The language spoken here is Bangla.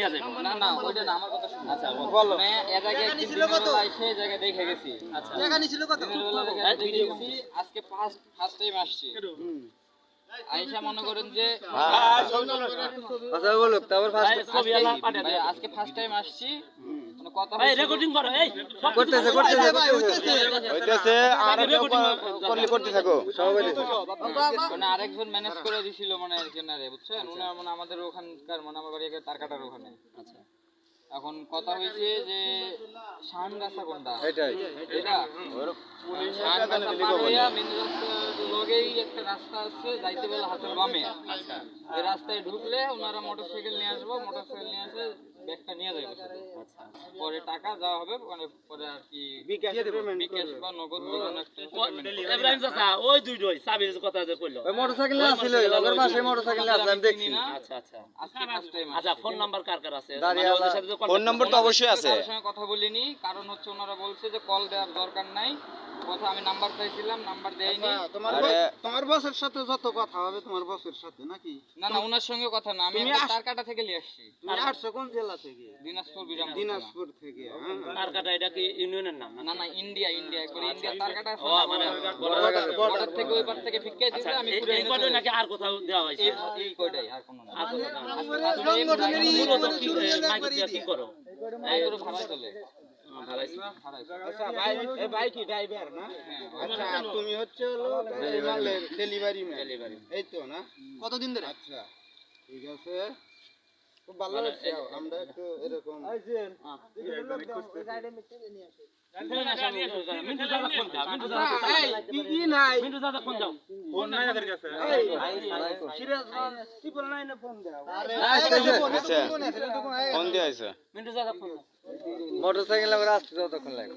নিয়ে যাবো। না না ওইটা না, আমার কথা শুনুন। আচ্ছা বলো। মানে এর আগে একদিন দিনের বেলা এসে এই জায়গায় দেখে গেছি। আচ্ছা জায়গা নিছিল কত? দিনের বেলা দেখে গেছি, আজকে ফার্স্ট টাইম আসছি। আইসা মনে করেন যে আচ্ছা বলো তারপর ছবি আলা পাঠিয়ে ভাই দে। আজকে ফার্স্ট টাইম আসছি, মানে কথা এই হইছে রেকর্ডিং করো, এই সব করতেছে হইতেছে আর করতে থাকো সবাই মানে আরেকজন ম্যানেজ করে দিছিল মানে কেনারে, বুঝছেন? উনার মানে আমাদের ওখানকার মানে আমার বাড়ি তার কাটার ওখানে। আচ্ছা এখন কথা হইছে যে শান গাছা কোনটা? এটাই এটা শান গাছা পার হইয়া মেন রাস্তার লগেই একটা রাস্তা আছে, যাইতে বলে হাতের বামে। আচ্ছা এই রাস্তায় ঢুকলে ওনারা মোটরসাইকেল নিয়ে আসবো, মোটরসাইকেল নিয়ে আসে ব্যাগটা নিয়ে যাবে। আচ্ছা পরে টাকা দেওয়া হবে, মানে পরে আর কি বিকাশ বা নগদ কোনো একটা payment ইব্রাহিম চাচা ওই দুইটাই সাবির কথা যে কইলো। ওই মোটরসাইকেল না ছিল ওর পাশে মোটরসাইকেল আছে আমি দেখছি না। আচ্ছা আচ্ছা আজকে ফার্স্ট টাইম আচ্ছা ফোন নাম্বার কার কার আছে? দাঁড়িয়ে ওদের সাথে তো ফোন contact নম্বর তো অবশ্যই আছে কারোর সঙ্গে কথা বলিনি, কারণ হচ্ছে ওনারা বলছে যে কল দেওয়ার দরকার নাই। কথা আমি নাম্বার চাইছিলাম, নাম্বার দেয়নি। তোমার বসের সাথে যত কথা হবে তোমার বসের সাথে নাকি না না ওনার সঙ্গে কথা না, আমি একটা তারকাটা থেকে নিয়ে আসছি, তুমি আসছো কোন জেলা থেকে দিনাজপুর বিরামপুর। দিনাজপুর থেকে তার কাটা এটা কি ইউনিয়নের নাম না না ইন্ডিয়া একবার ইন্ডিয়া তারকাটা আছে ও না, মানে বর্ডার থেকে ওই পার থেকে ফিক্কাই দিতে আমি পুরো এই কয়টা নাকি আর কোথাও দেওয়া হয়েছে? এই কয়টাই, আর কোনো না। আর কোথাও না। আজকে মূলত কি মাইক দিয়া কি করো? এই করে ভাড়া চলে। ভালাইছি। আচ্ছা ভাই এই ভাই কি ড্রাইভার না আচ্ছা তুমি হচ্ছে হলো ডেলিভারি ম্যান এই তো না কতদিন ধরে আচ্ছা ঠিক আছে খুব ভালো হচ্ছে আমরা একটু এরকম ফোন আসা মিন্টু দাদা ফোন দাও, মিন্টু দাদা এই নাই মিন্টু দাদা ফোন দাও। ফোন নাই এর কাছে সিরিয়াস ট্রিপল 9 এ ফোন দাও আরে ফোন দিয়ে আছে মিন্টু দাদা ফোন দাও। মোটরসাইকেল আমরা আসতে যতক্ষণ লাগে